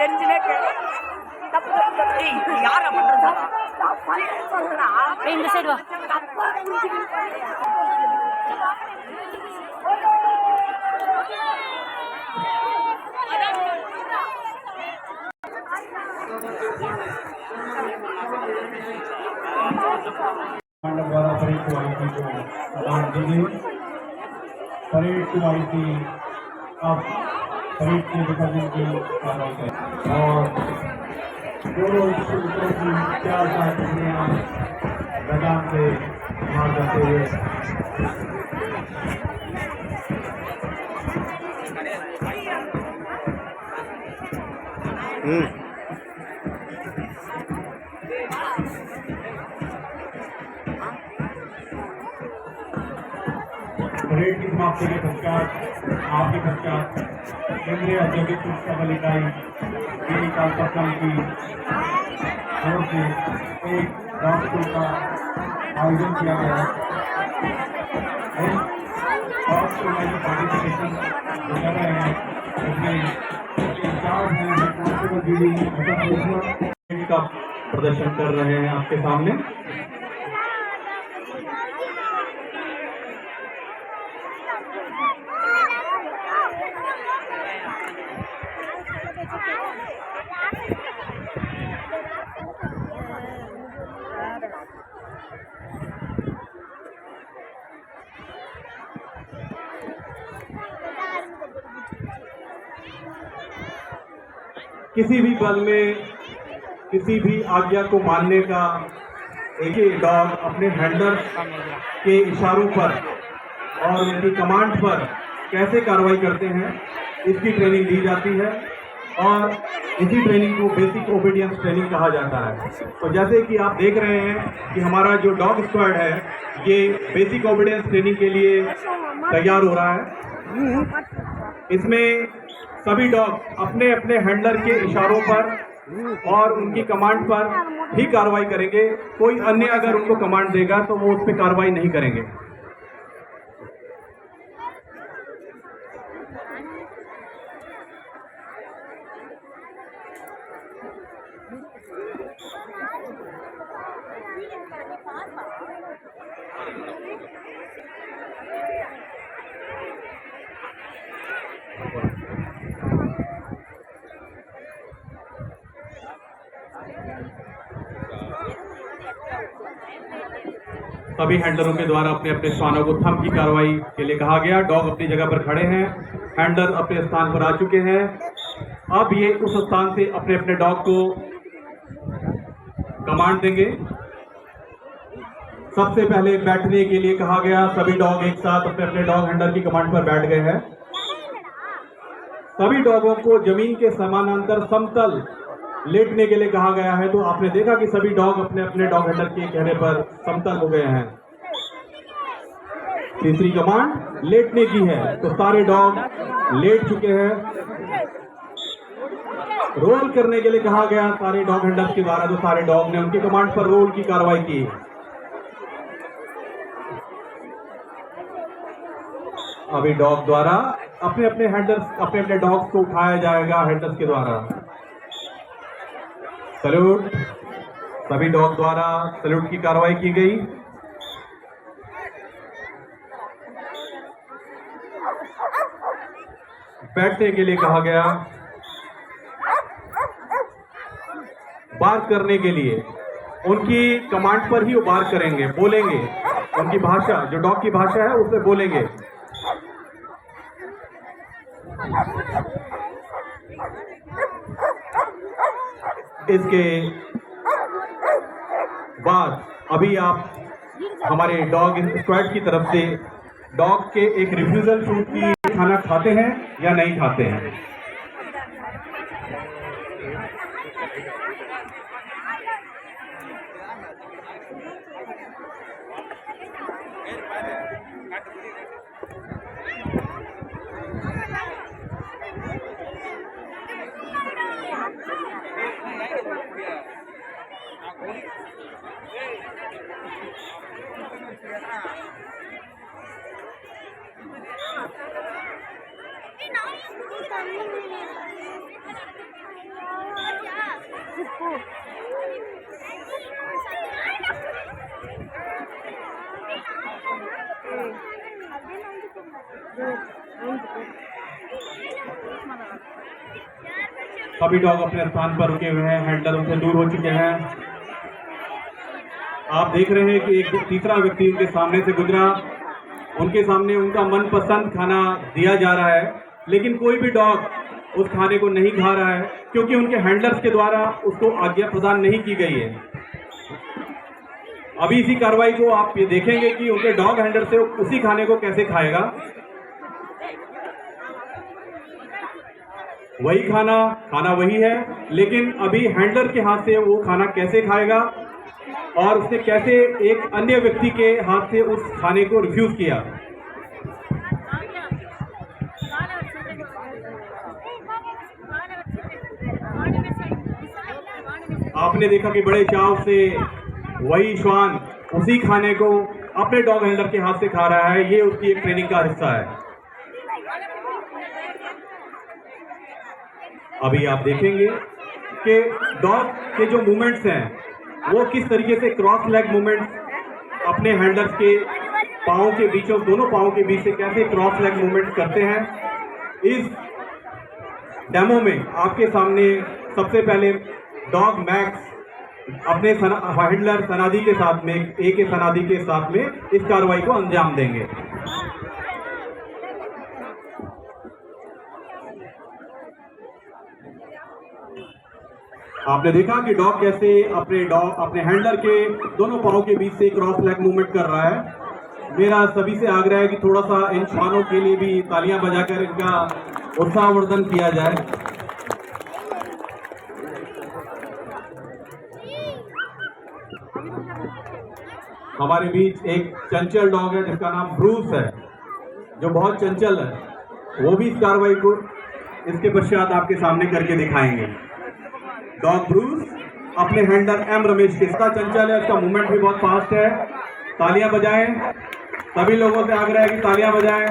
தெரிஞ்சுனே தப்பு யார பண்றதா இந்த சைடு வா द्वारा परेड की माहिती को प्रदान की गई। परेड की माहिती अब परेड के विभाजन की कार्रवाई करें और दोनों विश्वविद्यालयों की 4 टुकड़ियां मैदान से बाहर जाते हुए परेड की समाप्ति के पश्चात आपके पश्चात केंद्रीय औद्योगिक शिक्षा बल इकाई कालपट्टनम की ओर से एक डांस शो का आयोजन किया गया है। डांस शो में जो पार्टिसिपेशन कर रहे हैं उसमें का प्रदर्शन कर रहे हैं आपके सामने। किसी भी बल में किसी भी आज्ञा को मानने का एक ही डॉग अपने हैंडलर के इशारों पर और उनकी कमांड पर कैसे कार्रवाई करते हैं इसकी ट्रेनिंग दी जाती है और इसी ट्रेनिंग को बेसिक ओबीडियंस ट्रेनिंग कहा जाता है। तो जैसे कि आप देख रहे हैं कि हमारा जो डॉग स्क्वाड है ये बेसिक ओबीडियंस ट्रेनिंग के लिए तैयार हो रहा है। इसमें सभी डॉग अपने अपने हैंडलर के इशारों पर और उनकी कमांड पर ही कार्रवाई करेंगे। कोई अन्य अगर उनको कमांड देगा तो वो उस पर कार्रवाई नहीं करेंगे। सभी हैंडलरों के द्वारा अपने अपने स्थानों को थंब की कार्रवाई के लिए कहा गया। डॉग अपनी जगह पर खड़े हैं, हैंडलर अपने स्थान पर आ चुके हैं। अब ये उस स्थान से अपने अपने डॉग को कमांड देंगे। सबसे पहले बैठने के लिए कहा गया। सभी डॉग एक साथ अपने अपने डॉग हैंडलर की कमांड पर बैठ गए हैं। सभी डॉगों को जमीन के समानांतर समतल लेटने के लिए कहा गया है। तो आपने देखा कि सभी डॉग अपने अपने डॉग हैंडलर के कहने पर समतल हो गए हैं। तीसरी कमांड लेटने की है, तो सारे डॉग लेट चुके हैं। रोल करने के लिए कहा गया सारे डॉग हैंडलर्स के द्वारा। जो सारे डॉग ने उनकी कमांड पर रोल की कार्रवाई की। अभी डॉग द्वारा अपने अपने हैंडलर्स अपने अपने डॉग्स को उठाया जाएगा हैंडलर्स के द्वारा। सैल्यूट, सभी डॉग द्वारा सैल्यूट की कार्रवाई की गई। बैठने के लिए कहा गया। बार्क करने के लिए उनकी कमांड पर ही वो बार्क करेंगे, बोलेंगे। उनकी भाषा जो डॉग की भाषा है उससे बोलेंगे। इसके बाद अभी आप हमारे डॉग स्क्वाड की तरफ से डॉग के एक रिफ्यूजल फ्रूट की खाना खाते हैं या नहीं खाते हैं। सभी डॉग अपने स्थान पर रुके हुए हैं, हैंडलर उनसे दूर हो चुके हैं। आप देख रहे हैं कि एक तीसरा व्यक्ति उनके सामने से गुजरा, उनके सामने उनका मनपसंद खाना दिया जा रहा है, लेकिन कोई भी डॉग उस खाने को नहीं खा रहा है क्योंकि उनके हैंडलर्स के द्वारा उसको आज्ञा प्रदान नहीं की गई है। अभी इसी कार्रवाई को आप ये देखेंगे कि उनके डॉग हैंडलर से उसी खाने को कैसे खाएगा। वही खाना वही है, लेकिन अभी हैंडलर के हाथ से वो खाना कैसे खाएगा और उसने कैसे एक अन्य व्यक्ति के हाथ से उस खाने को रिफ्यूज किया। आपने देखा कि बड़े चाव से वही श्वान उसी खाने को अपने डॉग हैंडलर के हाथ से खा रहा है। ये उसकी एक ट्रेनिंग का हिस्सा है। अभी आप देखेंगे कि डॉग के जो मूवमेंट्स हैं वो किस तरीके से क्रॉस लेग मूवमेंट्स अपने हैंडलर्स के पाँव के बीचों, दोनों पाँव के बीच से कैसे क्रॉस लेग मूवमेंट करते हैं। इस डेमो में आपके सामने सबसे पहले डॉग मैक्स अपने हैंडलर सनादी के साथ में, ए के सनादी के साथ में इस कार्रवाई को अंजाम देंगे। आपने देखा कि डॉग कैसे अपने हैंडलर के दोनों पाँव के बीच से क्रॉस लेग मूवमेंट कर रहा है। मेरा सभी से आग्रह है कि थोड़ा सा इन श्वानों के लिए भी तालियां बजाकर इनका उत्साहवर्धन किया जाए। हमारे बीच एक चंचल डॉग है जिसका नाम ब्रूस है, जो बहुत चंचल है। वो भी इस कार्रवाई को इसके पश्चात आपके सामने करके दिखाएंगे। डॉग ब्रूस अपने हैंडलर एम रमेश के साथ चंचल है, उसका मूवमेंट भी बहुत फास्ट है। तालियां बजाएं, सभी लोगों से आग्रह है कि तालियां बजाएं।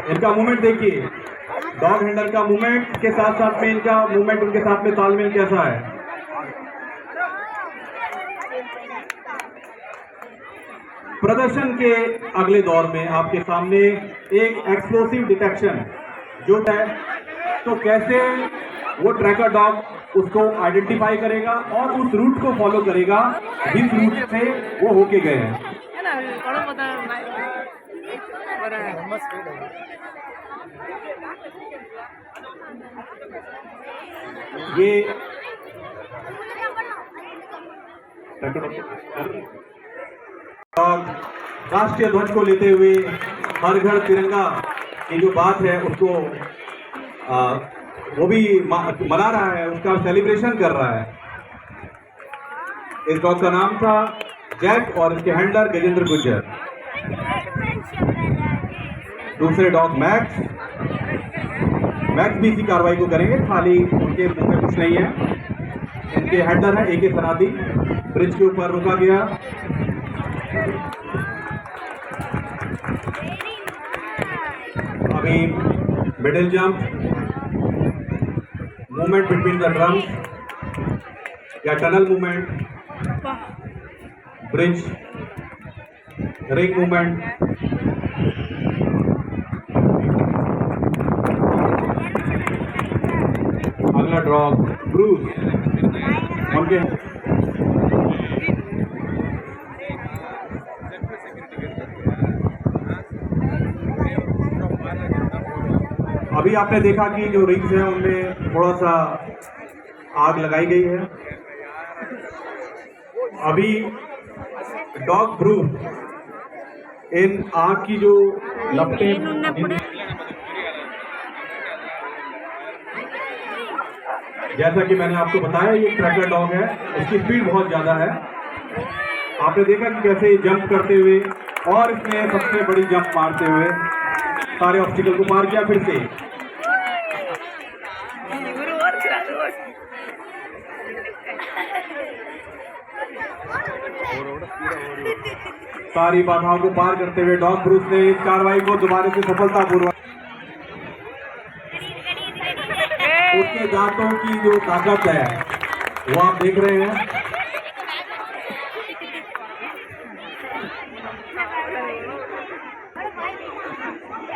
इनका मूवमेंट देखिए, डॉग हैंडलर का मूवमेंट के साथ साथ में इनका मूवमेंट, उनके साथ में तालमेल कैसा है। प्रदर्शन के अगले दौर में आपके सामने एक एक्सप्लोसिव डिटेक्शन जो है, तो कैसे वो ट्रैकर डॉग उसको आइडेंटिफाई करेगा और उस रूट को फॉलो करेगा जिस रूट से वो होके गए हैं। ये डॉग राष्ट्रीय ध्वज को लेते हुए हर घर तिरंगा की जो बात है उसको वो भी मना रहा है, उसका सेलिब्रेशन कर रहा है। इस डॉग का नाम था जैक और इसके हैंडलर गजेंद्र गुज्जर। दूसरे डॉग मैक्स भी इसी कार्रवाई को करेंगे, खाली उनके मुंह में कुछ नहीं है। इनके हैंडलर है ए.के. सनादी, ब्रिज के ऊपर रुका गया। अभी middle jump, movement between the drums या tunnel movement, bridge, ring movement. अगला डॉग ब्रूस, उनके अभी आपने देखा कि जो रिंग्स हैं उनमें थोड़ा सा आग लगाई गई है। अभी डॉग ब्रूस इन आग की जो लपटें, जैसा कि मैंने आपको बताया ये ट्रैकर डॉग है, इसकी स्पीड बहुत ज़्यादा है। आपने देखा कि कैसे जंप करते हुए, और इसने सबसे बड़ी जंप मारते हुए सारे ऑब्स्टिकल को पार किया। फिर से सारी बाधाओं को पार करते हुए डॉग ब्रूस ने इस कार्रवाई को दोबारा से सफलतापूर्वक दांतों की जो ताकत है वो आप देख रहे हैं।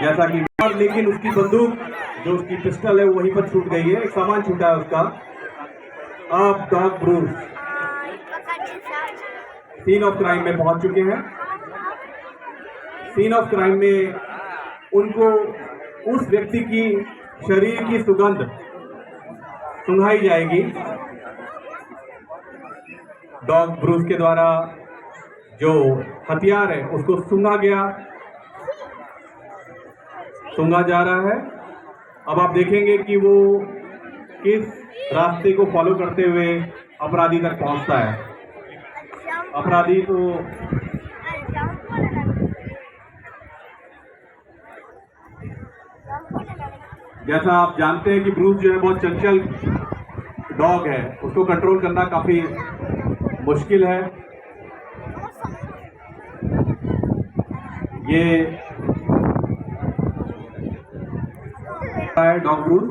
जैसा कि लेकिन उसकी बंदूक जो उसकी पिस्टल है वो वहीं पर छूट गई है, एक सामान छूटा है उसका। अब dog Bruce scene of crime में पहुंच चुके हैं। सीन ऑफ क्राइम में उनको उस व्यक्ति की शरीर की सुगंध सुंघाई जाएगी। डॉग ब्रूस के द्वारा जो हथियार है उसको सूंघा जा रहा है। अब आप देखेंगे कि वो किस रास्ते को फॉलो करते हुए अपराधी तक पहुंचता है। अपराधी तो जैसा आप जानते हैं कि ब्रूस जो है बहुत चंचल डॉग है, उसको कंट्रोल करना काफी मुश्किल है। ये है डॉग ब्रूस।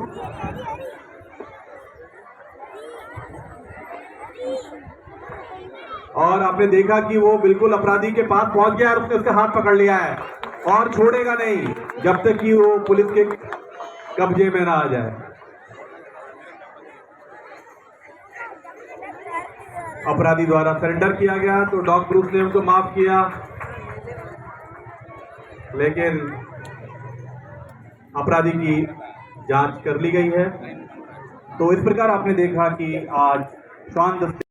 और आपने देखा कि वो बिल्कुल अपराधी के पास पहुंच गया और उसने उसका हाथ पकड़ लिया है और छोड़ेगा नहीं जब तक कि वो पुलिस के कब्जे में ना आ जाए। अपराधी द्वारा सरेंडर किया गया तो डॉग ब्रूस ने उनको माफ किया, लेकिन अपराधी की जांच कर ली गई है। तो इस प्रकार आपने देखा कि आज श्वान दस्ते